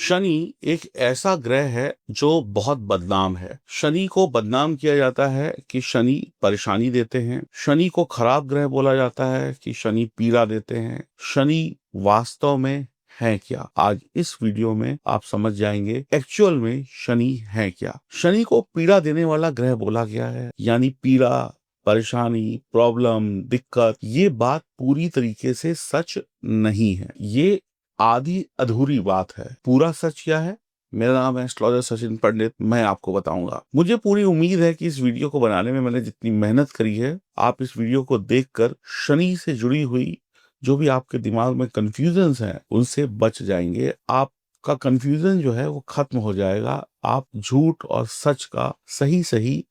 शनि एक ऐसा ग्रह है जो बहुत बदनाम है। शनि को बदनाम किया जाता है कि शनि परेशानी देते हैं। शनि को खराब ग्रह बोला जाता है कि शनि पीड़ा देते हैं। शनि वास्तव में है क्या? आज इस वीडियो में आप समझ जाएंगे एक्चुअल में शनि है क्या। शनि को पीड़ा देने वाला ग्रह बोला गया है, यानी पीड़ा, परेशानी, प्रॉब्लम, दिक्कत। ये बात पूरी तरीके से सच नहीं है, ये आधी अधूरी बात है। पूरा सच क्या है? मेरा नाम है एस्ट्रोलॉजर सचिन पंडित, मैं आपको बताऊंगा। मुझे पूरी उम्मीद है कि इस वीडियो को बनाने में मैंने जितनी मेहनत करी है, आप इस वीडियो को देखकर शनि से जुड़ी हुई जो भी आपके दिमाग में कंफ्यूजन्स हैं उनसे बच जाएंगे। आपका कंफ्यूजन जो है वो खत्म हो जाएगा। आप झूठ और सच का सही सही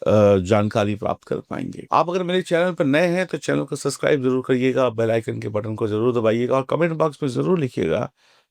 जानकारी प्राप्त कर पाएंगे। आप अगर मेरे चैनल पर नए हैं तो चैनल को सब्सक्राइब जरूर करिएगा, बेल आइकन के बटन को जरूर दबाइएगा और कमेंट बॉक्स में जरूर लिखिएगा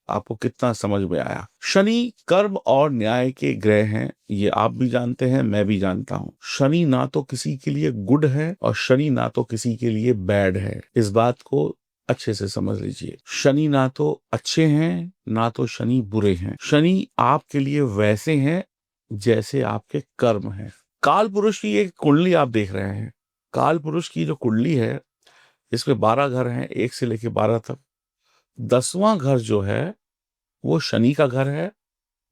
आपको कितना समझ में आया। शनि कर्म और न्याय के ग्रह हैं, ये आप भी जानते हैं, मैं भी जानता हूँ। शनि ना तो किसी के लिए गुड है और शनि ना तो किसी के लिए बैड है। इस बात को अच्छे से समझ लीजिए। शनि ना तो अच्छे हैं ना तो शनि बुरे हैं। शनि आपके लिए वैसे हैं जैसे आपके कर्म हैं। काल पुरुष की एक कुंडली आप देख रहे हैं। काल पुरुष की जो कुंडली है इसमें 12 घर हैं, 1 से लेकर 12 तक। 10वां घर जो है वो शनि का घर है,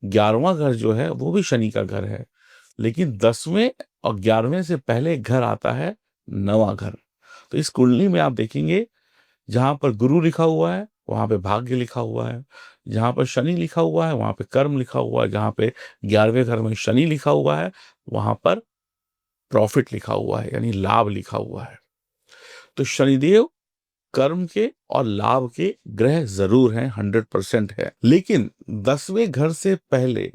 11वां घर जो है वो भी शनि का घर है। लेकिन 10वें और 11वें से पहले एक घर आता है 9वां घर। तो इस कुंडली में आप देखेंगे जहां पर गुरु लिखा हुआ है वहां पे भाग्य लिखा हुआ है, जहां पर शनि लिखा हुआ है वहां पे कर्म लिखा हुआ है, जहां पे 11वें घर में शनि लिखा हुआ है वहां पर प्रॉफिट लिखा हुआ है, यानी लाभ लिखा हुआ है। तो शनिदेव कर्म के और लाभ के ग्रह जरूर हैं, 100% है। लेकिन 10वें घर से पहले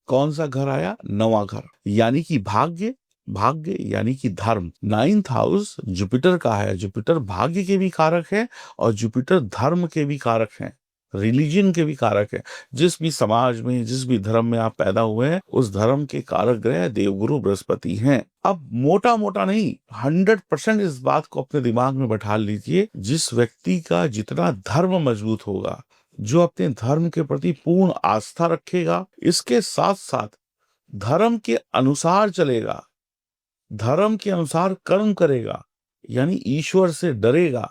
कौन सा घर आया? 9वां घर, यानी कि भाग्य। भाग्य यानी कि धर्म। 9th हाउस जुपिटर का है। जुपिटर भाग्य के भी कारक है और जुपिटर धर्म के भी कारक हैं, रिलीजन के भी कारक है। जिस भी समाज में, जिस भी धर्म में आप पैदा हुए हैं उस धर्म के कारक ग्रह देवगुरु बृहस्पति हैं। अब मोटा मोटा नहीं, 100% इस बात को अपने दिमाग में बैठा लीजिए। जिस व्यक्ति का जितना धर्म मजबूत होगा, जो अपने धर्म के प्रति पूर्ण आस्था रखेगा, इसके साथ साथ धर्म के अनुसार चलेगा, धर्म के अनुसार कर्म करेगा, यानी ईश्वर से डरेगा,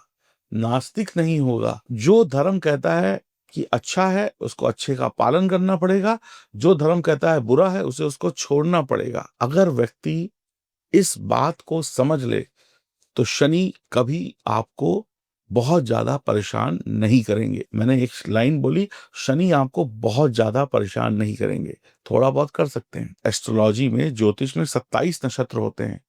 नास्तिक नहीं होगा। जो धर्म कहता है कि अच्छा है उसको अच्छे का पालन करना पड़ेगा, जो धर्म कहता है बुरा है उसे उसको छोड़ना पड़ेगा। अगर व्यक्ति इस बात को समझ ले तो शनि कभी आपको बहुत ज्यादा परेशान नहीं करेंगे। मैंने एक लाइन बोली, शनि आपको बहुत ज्यादा परेशान नहीं करेंगे, थोड़ा बहुत कर सकते हैं। एस्ट्रोलॉजी में, ज्योतिष में 27 नक्षत्र होते हैं।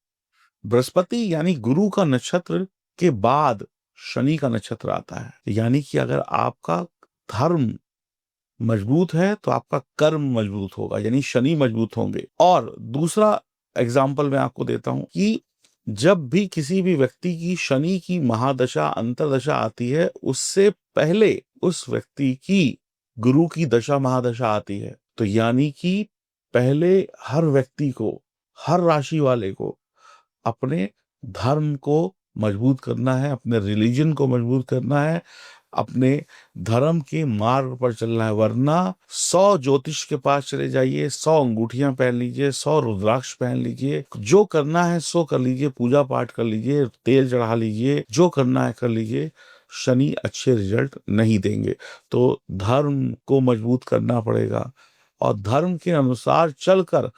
बृहस्पति यानी गुरु का नक्षत्र के बाद शनि का नक्षत्र आता है। यानी कि अगर आपका धर्म मजबूत है तो आपका कर्म मजबूत होगा, यानी शनि मजबूत होंगे। और दूसरा एग्जाम्पल मैं आपको देता हूं कि जब भी किसी भी व्यक्ति की शनि की महादशा, अंतरदशा आती है, उससे पहले उस व्यक्ति की गुरु की दशा महादशा आती है। तो यानी कि पहले हर व्यक्ति को, हर राशि वाले को अपने धर्म को मजबूत करना है, अपने रिलीजन को मजबूत करना है, अपने धर्म के मार्ग पर चलना है। वरना 100 ज्योतिष के पास चले जाइए, 100 अंगूठियां पहन लीजिए, 100 रुद्राक्ष पहन लीजिए, जो करना है सो कर लीजिए, पूजा पाठ कर लीजिए, तेल चढ़ा लीजिए, जो करना है कर लीजिए, शनि अच्छे रिजल्ट नहीं देंगे। तो धर्म को मजबूत करना पड़ेगा और धर्म के अनुसार चलकर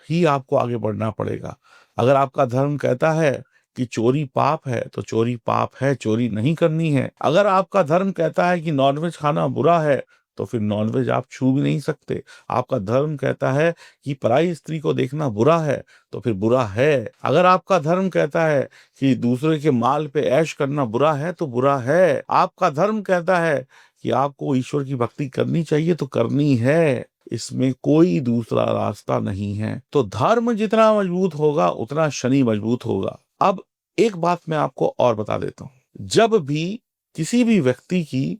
ही आपको आगे बढ़ना पड़ेगा। अगर आपका धर्म कहता है कि चोरी पाप है तो चोरी पाप है, चोरी नहीं करनी है। अगर आपका धर्म कहता है कि नॉनवेज खाना बुरा है तो फिर नॉनवेज आप छू भी नहीं सकते। आपका धर्म कहता है कि पराई स्त्री को देखना बुरा है तो फिर बुरा है। अगर आपका धर्म कहता है कि दूसरे के माल पे ऐश करना बुरा है तो बुरा है। आपका धर्म कहता है कि आपको ईश्वर की भक्ति करनी चाहिए तो करनी है। इसमें कोई दूसरा रास्ता नहीं है। तो धर्म जितना मजबूत होगा उतना शनि मजबूत होगा। अब एक बात मैं आपको और बता देता हूं, जब भी किसी भी व्यक्ति की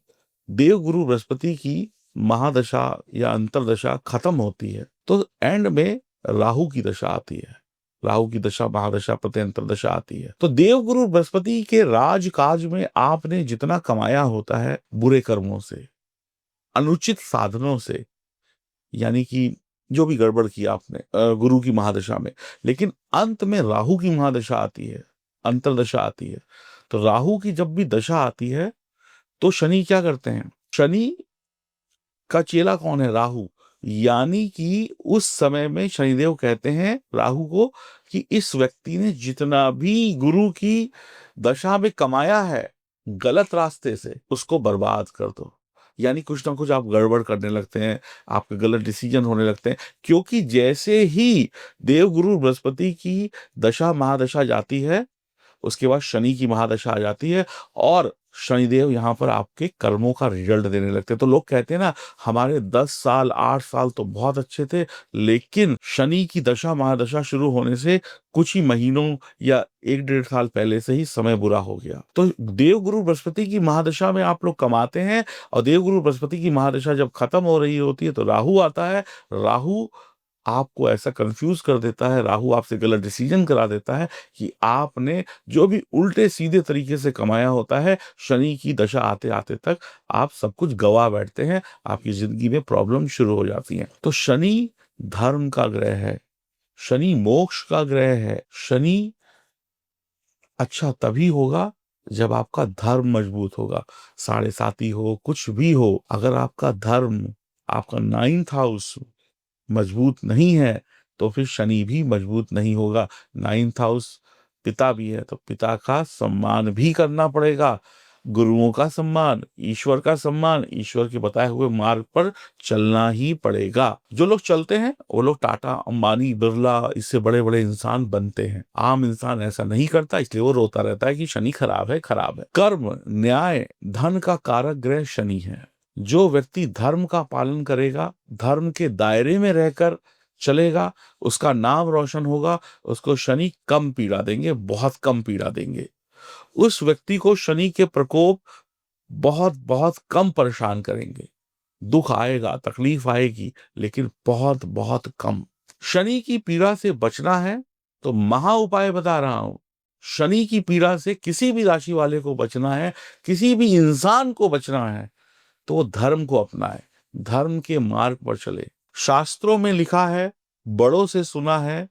देवगुरु बृहस्पति की महादशा या अंतरदशा खत्म होती है तो एंड में राहु की दशा आती है। राहु की दशा, महादशा, प्रत्यंतर दशा आती है। तो देवगुरु बृहस्पति के राजकाज में आपने जितना कमाया होता है बुरे कर्मों से, अनुचित साधनों से, यानी कि जो भी गड़बड़ किया आपने गुरु की महादशा में, लेकिन अंत में राहु की महादशा आती है, अंतर्दशा आती है। तो राहु की जब भी दशा आती है तो शनि क्या करते हैं? शनि का चेला कौन है? राहु। यानी कि उस समय में शनिदेव कहते हैं राहु को कि इस व्यक्ति ने जितना भी गुरु की दशा में कमाया है गलत रास्ते से, उसको बर्बाद कर दो। यानी कुछ ना कुछ आप गड़बड़ करने लगते हैं, आपके गलत डिसीजन होने लगते हैं, क्योंकि जैसे ही देवगुरु बृहस्पति की दशा महादशा जाती है, उसके बाद शनि की महादशा आ जाती है और शनिदेव यहाँ पर आपके कर्मों का रिजल्ट देने लगते हैं। तो लोग कहते हैं ना, हमारे 10 साल 8 साल तो बहुत अच्छे थे, लेकिन शनि की दशा महादशा शुरू होने से कुछ ही महीनों या 1 डेढ़ साल पहले से ही समय बुरा हो गया। तो देवगुरु बृहस्पति की महादशा में आप लोग कमाते हैं, और देवगुरु बृहस्पति की महादशा जब खत्म हो रही होती है तो राहु आता है। राहु आपको ऐसा कंफ्यूज कर देता है, राहु आपसे गलत डिसीजन करा देता है कि आपने जो भी उल्टे सीधे तरीके से कमाया होता है, शनि की दशा आते आते तक आप सब कुछ गवा बैठते हैं, आपकी जिंदगी में प्रॉब्लम शुरू हो जाती हैं। तो शनि धर्म का ग्रह है, शनि मोक्ष का ग्रह है। शनि अच्छा तभी होगा जब आपका धर्म मजबूत होगा, साढ़े साती हो, कुछ भी हो, अगर आपका धर्म, आपका 9th हाउस मजबूत नहीं है तो फिर शनि भी मजबूत नहीं होगा। 9th हाउस पिता भी है, तो पिता का सम्मान भी करना पड़ेगा, गुरुओं का सम्मान, ईश्वर का सम्मान, ईश्वर के बताए हुए मार्ग पर चलना ही पड़ेगा। जो लोग चलते हैं वो लोग टाटा, अंबानी, बिरला, इससे बड़े बड़े इंसान बनते हैं। आम इंसान ऐसा नहीं करता, इसलिए वो रोता रहता है कि शनि खराब है, खराब है। कर्म, न्याय, धन का कारक ग्रह शनि है। जो व्यक्ति धर्म का पालन करेगा, धर्म के दायरे में रहकर चलेगा, उसका नाम रोशन होगा, उसको शनि कम पीड़ा देंगे, बहुत कम पीड़ा देंगे। उस व्यक्ति को शनि के प्रकोप बहुत बहुत कम परेशान करेंगे। दुख आएगा, तकलीफ आएगी, लेकिन बहुत बहुत कम। शनि की पीड़ा से बचना है तो महा उपाय बता रहा हूं। शनि की पीड़ा से किसी भी राशि वाले को बचना है, किसी भी इंसान को बचना है, तो वो धर्म को अपनाए, धर्म के मार्ग पर चले। शास्त्रों में लिखा है, बड़ों से सुना है,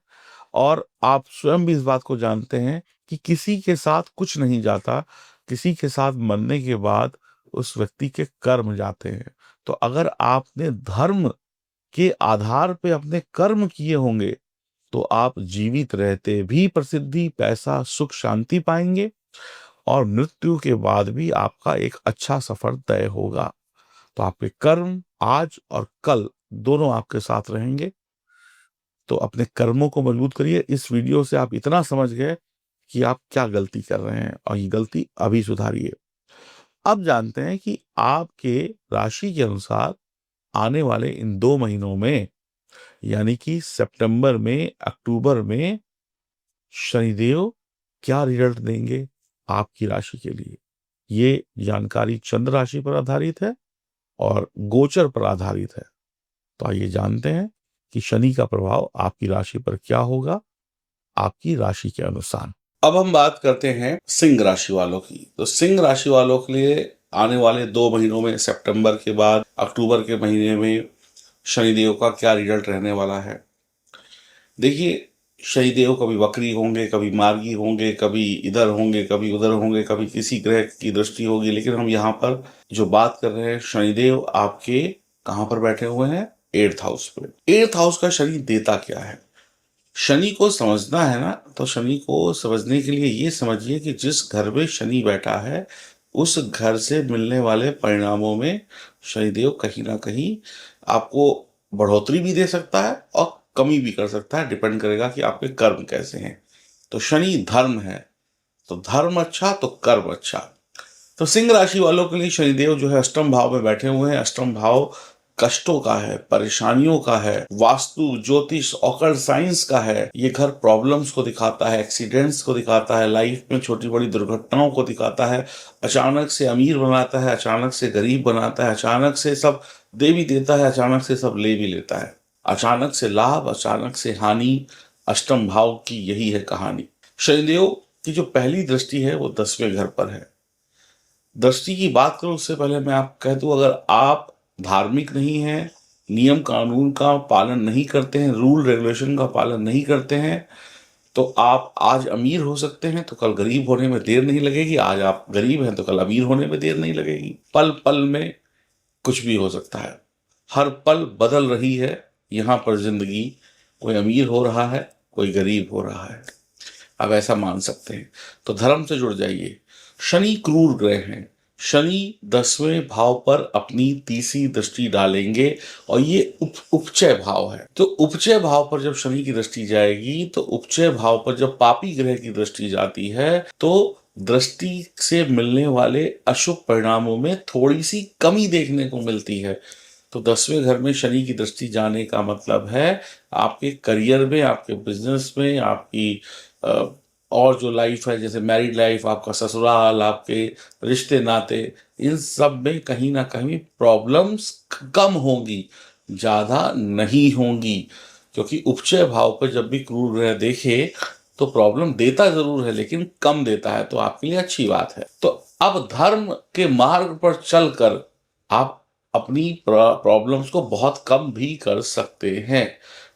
और आप स्वयं भी इस बात को जानते हैं कि किसी के साथ कुछ नहीं जाता, किसी के साथ मरने के बाद उस व्यक्ति के कर्म जाते हैं। तो अगर आपने धर्म के आधार पे अपने कर्म किए होंगे तो आप जीवित रहते भी प्रसिद्धि, पैसा, सुख, शांति पाएंगे, और मृत्यु के बाद भी आपका एक अच्छा सफर तय होगा। तो आपके कर्म आज और कल दोनों आपके साथ रहेंगे। तो अपने कर्मों को मजबूत करिए। इस वीडियो से आप इतना समझ गए कि आप क्या गलती कर रहे हैं, और ये गलती अभी सुधारिए। अब जानते हैं कि आपके राशि के अनुसार आने वाले इन 2 महीनों में, यानी कि सितंबर में, अक्टूबर में, शनिदेव क्या रिजल्ट देंगे आपकी राशि के लिए। ये जानकारी चंद्र राशि पर आधारित है और गोचर पर आधारित है। तो आइए जानते हैं कि शनि का प्रभाव आपकी राशि पर क्या होगा, आपकी राशि के अनुसार। अब हम बात करते हैं सिंह राशि वालों की। तो सिंह राशि वालों के लिए आने वाले 2 महीनों में, सितंबर के बाद अक्टूबर के महीने में, शनिदेव का क्या रिजल्ट रहने वाला है। देखिए, शनिदेव कभी वक्री होंगे, कभी मार्गी होंगे, कभी इधर होंगे, कभी उधर होंगे, कभी किसी ग्रह की दृष्टि होगी, लेकिन हम यहाँ पर जो बात कर रहे हैं, शनिदेव आपके कहाँ पर बैठे हुए हैं? 8th हाउस पे। 8th हाउस का शनि देता क्या है? शनि को समझना है ना, तो शनि को समझने के लिए ये समझिए कि जिस घर में शनि बैठा है, उस घर से मिलने वाले परिणामों में शनिदेव कहीं ना कहीं आपको बढ़ोतरी भी दे सकता है और कमी भी कर सकता है, डिपेंड करेगा कि आपके कर्म कैसे हैं। तो शनि धर्म है, तो धर्म अच्छा तो कर्म अच्छा। तो सिंह राशि वालों के लिए शनिदेव जो है अष्टम भाव में बैठे हुए हैं। अष्टम भाव कष्टों का है, परेशानियों का है, वास्तु, ज्योतिष, ऑकल्ट साइंस का है। ये घर प्रॉब्लम्स को दिखाता है, एक्सीडेंट्स को दिखाता है, लाइफ में छोटी बड़ी दुर्घटनाओं को दिखाता है। अचानक से अमीर बनाता है, अचानक से गरीब बनाता है, अचानक से सब दे भी देता है, अचानक से सब ले भी लेता है। अचानक से लाभ, अचानक से हानि। अष्टम भाव की यही है कहानी। शनिदेव की जो पहली दृष्टि है वो 10वें घर पर है। दृष्टि की बात करूं उससे पहले मैं आप कह दूं, अगर आप धार्मिक नहीं हैं, नियम कानून का पालन नहीं करते हैं, रूल रेगुलेशन का पालन नहीं करते हैं, तो आप आज अमीर हो सकते हैं तो कल गरीब होने में देर नहीं लगेगी, आज आप गरीब हैं तो कल अमीर होने में देर नहीं लगेगी। पल पल में कुछ भी हो सकता है, हर पल बदल रही है यहाँ पर जिंदगी। कोई अमीर हो रहा है, कोई गरीब हो रहा है, आप ऐसा मान सकते हैं। तो धर्म से जुड़ जाइए। शनि क्रूर ग्रह हैं। शनि 10वें भाव पर अपनी तीसरी दृष्टि डालेंगे और ये उपचय भाव है। तो उपचय भाव पर जब शनि की दृष्टि जाएगी, तो उपचय भाव पर जब पापी ग्रह की दृष्टि जाती है, तो दृष्टि से मिलने वाले अशुभ परिणामों में थोड़ी सी कमी देखने को मिलती है। तो 10वें घर में शनि की दृष्टि जाने का मतलब है आपके करियर में, आपके बिजनेस में, आपकी और जो लाइफ है, जैसे मैरिड लाइफ, आपका ससुराल, आपके रिश्ते नाते, इन सब में कहीं ना कहीं प्रॉब्लम्स कम होंगी, ज़्यादा नहीं होंगी। क्योंकि उपचय भाव पर जब भी क्रूर ग्रह देखे तो प्रॉब्लम देता जरूर है लेकिन कम देता है, तो आपके लिए अच्छी बात है। तो अब धर्म के मार्ग पर चलकर आप अपनी प्रॉब्लम्स को बहुत कम भी कर सकते हैं।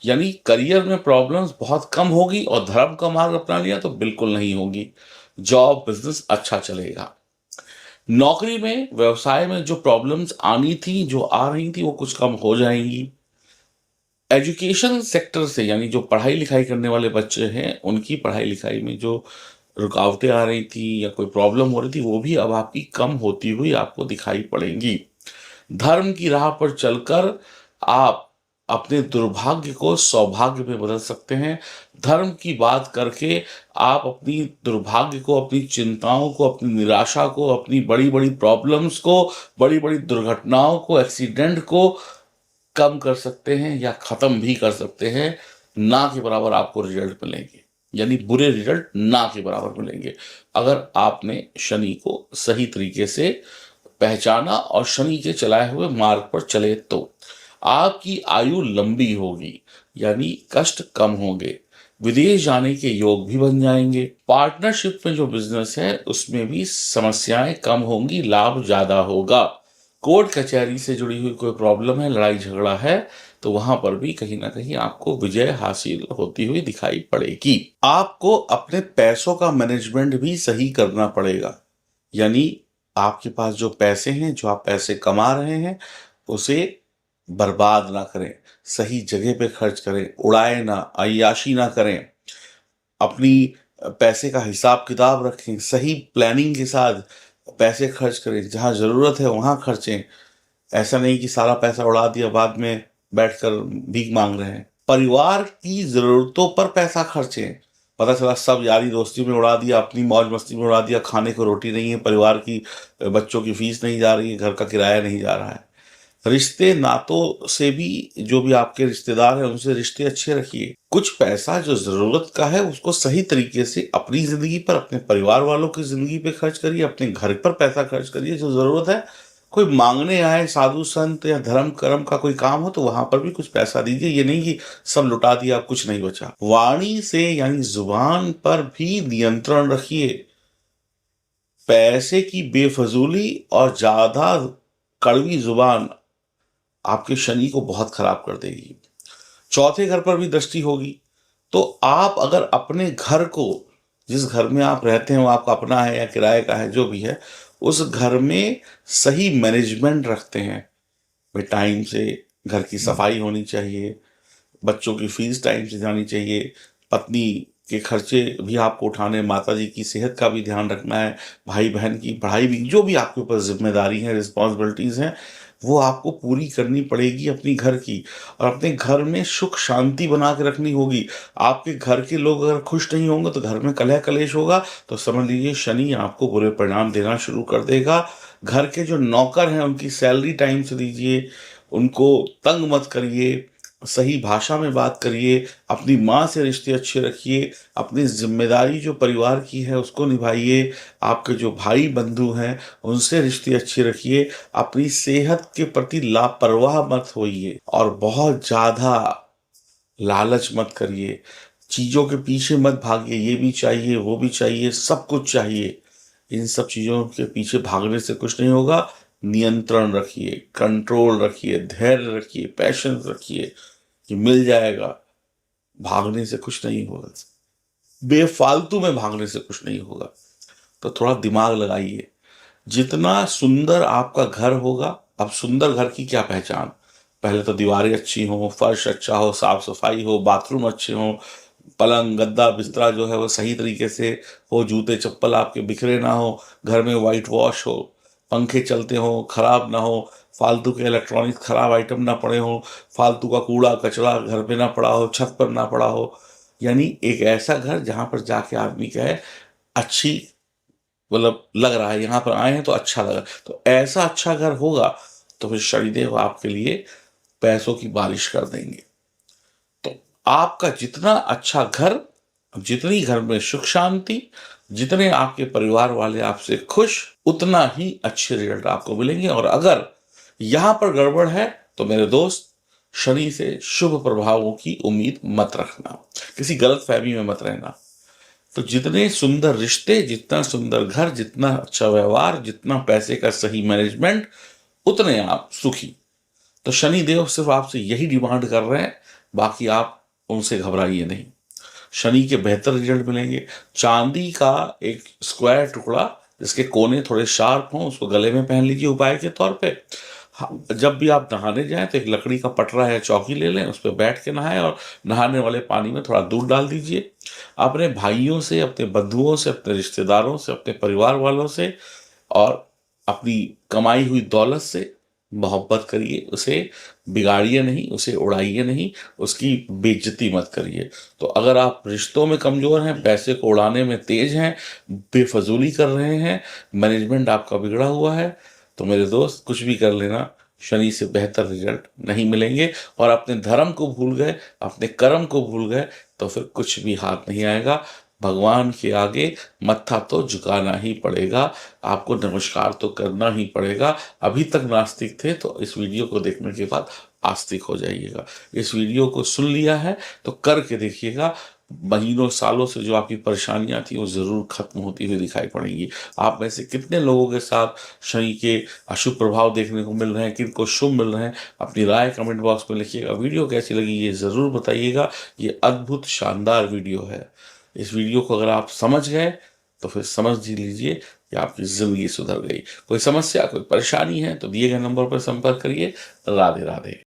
यानी करियर में प्रॉब्लम्स बहुत कम होगी और धर्म का मार्ग अपना लिया तो बिल्कुल नहीं होगी। जॉब बिजनेस अच्छा चलेगा। नौकरी में, व्यवसाय में जो प्रॉब्लम्स आनी थी, जो आ रही थी, वो कुछ कम हो जाएंगी। एजुकेशन सेक्टर से, यानी जो पढ़ाई लिखाई करने वाले बच्चे हैं, उनकी पढ़ाई लिखाई में जो रुकावटें आ रही थी या कोई प्रॉब्लम हो रही थी, वो भी अब आपकी कम होती हुई आपको दिखाई पड़ेंगी। धर्म की राह पर चलकर आप अपने दुर्भाग्य को सौभाग्य में बदल सकते हैं। धर्म की बात करके आप अपनी दुर्भाग्य को, अपनी चिंताओं को, अपनी निराशा को, अपनी बड़ी बड़ी प्रॉब्लम्स को, बड़ी बड़ी दुर्घटनाओं को, एक्सीडेंट को कम कर सकते हैं या खत्म भी कर सकते हैं। ना के बराबर आपको रिजल्ट मिलेंगे, यानी बुरे रिजल्ट ना के बराबर मिलेंगे, अगर आपने शनि को सही तरीके से पहचाना और शनि के चलाए हुए मार्ग पर चले। तो आपकी आयु लंबी होगी, यानी कष्ट कम होंगे। विदेश जाने के योग भी बन जाएंगे। पार्टनरशिप में जो बिजनेस है उसमें भी समस्याएं कम होंगी, लाभ ज्यादा होगा। कोर्ट कचहरी से जुड़ी हुई कोई प्रॉब्लम है, लड़ाई झगड़ा है, तो वहां पर भी कहीं ना कहीं आपको विजय हासिल होती हुई दिखाई पड़ेगी। आपको अपने पैसों का मैनेजमेंट भी सही करना पड़ेगा। यानी आपके पास जो पैसे हैं, जो आप पैसे कमा रहे हैं, उसे बर्बाद ना करें, सही जगह पे खर्च करें, उड़ाए ना, अय्याशी ना करें। अपनी पैसे का हिसाब किताब रखें, सही प्लानिंग के साथ पैसे खर्च करें, जहाँ ज़रूरत है वहाँ खर्चें। ऐसा नहीं कि सारा पैसा उड़ा दिया, बाद में बैठकर भीख मांग रहे हैं। परिवार की ज़रूरतों पर पैसा खर्चें। पता चला सब यारी दोस्ती में उड़ा दिया, अपनी मौज मस्ती में उड़ा दिया, खाने को रोटी नहीं है, परिवार की बच्चों की फीस नहीं जा रही है, घर का किराया नहीं जा रहा है। रिश्ते नातों से भी, जो भी आपके रिश्तेदार हैं उनसे रिश्ते अच्छे रखिए। कुछ पैसा जो जरूरत का है उसको सही तरीके से अपनी जिंदगी पर, अपने परिवार वालों की जिंदगी पे खर्च करिए, अपने घर पर पैसा खर्च करिए। जो जरूरत है, कोई मांगने आए, साधु संत या धर्म कर्म का कोई काम हो तो वहां पर भी कुछ पैसा दीजिए। ये नहीं कि सब लुटा दिया, कुछ नहीं बचा। वाणी से, यानी जुबान पर भी नियंत्रण रखिए। पैसे की बेफजूली और ज्यादा कड़वी जुबान आपके शनि को बहुत खराब कर देगी। चौथे घर पर भी दृष्टि होगी, तो आप अगर अपने घर को, जिस घर में आप रहते हैं वो आपका अपना है या किराए का है, जो भी है, उस घर में सही मैनेजमेंट रखते हैं। भाई टाइम से घर की सफाई होनी चाहिए, बच्चों की फीस टाइम से जानी चाहिए, पत्नी के खर्चे भी आपको उठाने, माता जी की सेहत का भी ध्यान रखना है, भाई बहन की पढ़ाई भी, जो भी आपके ऊपर जिम्मेदारी है, रिस्पॉन्सिबिलिटीज हैं, वो आपको पूरी करनी पड़ेगी अपनी घर की। और अपने घर में सुख शांति बना के रखनी होगी। आपके घर के लोग अगर खुश नहीं होंगे तो घर में कलह कलेश होगा, तो समझ लीजिए शनि आपको बुरे परिणाम देना शुरू कर देगा। घर के जो नौकर हैं उनकी सैलरी टाइम से दीजिए, उनको तंग मत करिए, सही भाषा में बात करिए, अपनी माँ से रिश्ते अच्छे रखिए, अपनी जिम्मेदारी जो परिवार की है उसको निभाइए, आपके जो भाई बंधु हैं उनसे रिश्ते अच्छे रखिए, अपनी सेहत के प्रति लापरवाह मत होइए और बहुत ज़्यादा लालच मत करिए, चीज़ों के पीछे मत भागिए। ये भी चाहिए, वो भी चाहिए, सब कुछ चाहिए। इन सब चीज़ों के पीछे भागने से कुछ नहीं होगा। नियंत्रण रखिए, कंट्रोल रखिए, धैर्य रखिए, पैशन रखिए कि मिल जाएगा। भागने से कुछ नहीं होगा, बेफालतू में भागने से कुछ नहीं होगा। तो थोड़ा दिमाग लगाइए। जितना सुंदर आपका घर होगा, अब सुंदर घर की क्या पहचान? पहले तो दीवारें अच्छी हो, फर्श अच्छा हो, साफ सफाई हो, बाथरूम अच्छे हो, पलंग गद्दा बिस्तरा जो है वो सही तरीके से हो, जूते चप्पल आपके बिखरे ना हो, घर में वाइट वॉश हो, पंखे चलते हो, खराब ना हो, फालतू के इलेक्ट्रॉनिक्स खराब आइटम ना पड़े हो, फालतू का कूड़ा कचरा घर पे ना पड़ा हो, छत पर ना पड़ा हो। यानी एक ऐसा घर जहां पर जाके आदमी कहे अच्छी, मतलब लग रहा है यहाँ पर आए हैं तो अच्छा लगा। तो ऐसा अच्छा घर होगा तो फिर शनिदेव आपके लिए पैसों की बारिश कर देंगे। तो आपका जितना अच्छा घर, जितनी घर में सुख शांति, जितने आपके परिवार वाले आपसे खुश, उतना ही अच्छे रिजल्ट आपको मिलेंगे। और अगर यहां पर गड़बड़ है तो मेरे दोस्त, शनि से शुभ प्रभावों की उम्मीद मत रखना, किसी गलत फहमी में मत रहना। तो जितने सुंदर रिश्ते, जितना सुंदर घर, जितना अच्छा व्यवहार, जितना पैसे का सही मैनेजमेंट, उतने आप सुखी। तो शनि देव सिर्फ आपसे यही डिमांड कर रहे हैं, बाकी आप उनसे घबराइए नहीं। शनि के बेहतर रिजल्ट मिलेंगे। चांदी का एक स्क्वायर टुकड़ा जिसके कोने थोड़े शार्प हों, उसको गले में पहन लीजिए उपाय के तौर पे। हाँ, जब भी आप नहाने जाएं तो एक लकड़ी का पटरा या चौकी ले लें, उस पर बैठ के नहाएं और नहाने वाले पानी में थोड़ा दूध डाल दीजिए। अपने भाइयों से, अपने बंधुओं से, अपने रिश्तेदारों से, अपने परिवार वालों से और अपनी कमाई हुई दौलत से मोहब्बत करिए। उसे बिगाड़िए नहीं, उसे उड़ाइए नहीं, उसकी बेइज्जती मत करिए। तो अगर आप रिश्तों में कमजोर हैं, पैसे को उड़ाने में तेज हैं, बेफजूली कर रहे हैं, मैनेजमेंट आपका बिगड़ा हुआ है, तो मेरे दोस्त कुछ भी कर लेना, शनि से बेहतर रिजल्ट नहीं मिलेंगे। और अपने धर्म को भूल गए, अपने कर्म को भूल गए तो फिर कुछ भी हाथ नहीं आएगा। भगवान के आगे मत्था तो झुकाना ही पड़ेगा, आपको नमस्कार तो करना ही पड़ेगा। अभी तक नास्तिक थे तो इस वीडियो को देखने के बाद आस्तिक हो जाइएगा। इस वीडियो को सुन लिया है तो करके देखिएगा, महीनों सालों से जो आपकी परेशानियां थी वो जरूर खत्म होती हुई दिखाई पड़ेंगी। आप में से कितने लोगों के साथ शनि के अशुभ प्रभाव देखने को मिल रहे हैं, किनको शुभ मिल रहे हैं, अपनी राय कमेंट बॉक्स में लिखिएगा। वीडियो कैसी लगी ये जरूर बताइएगा। ये अद्भुत शानदार वीडियो है। इस वीडियो को अगर आप समझ गए तो फिर समझ जी लीजिए कि आपकी जिंदगी सुधर गई। कोई समस्या, कोई परेशानी है तो दिए गए नंबर पर संपर्क करिए। राधे राधे।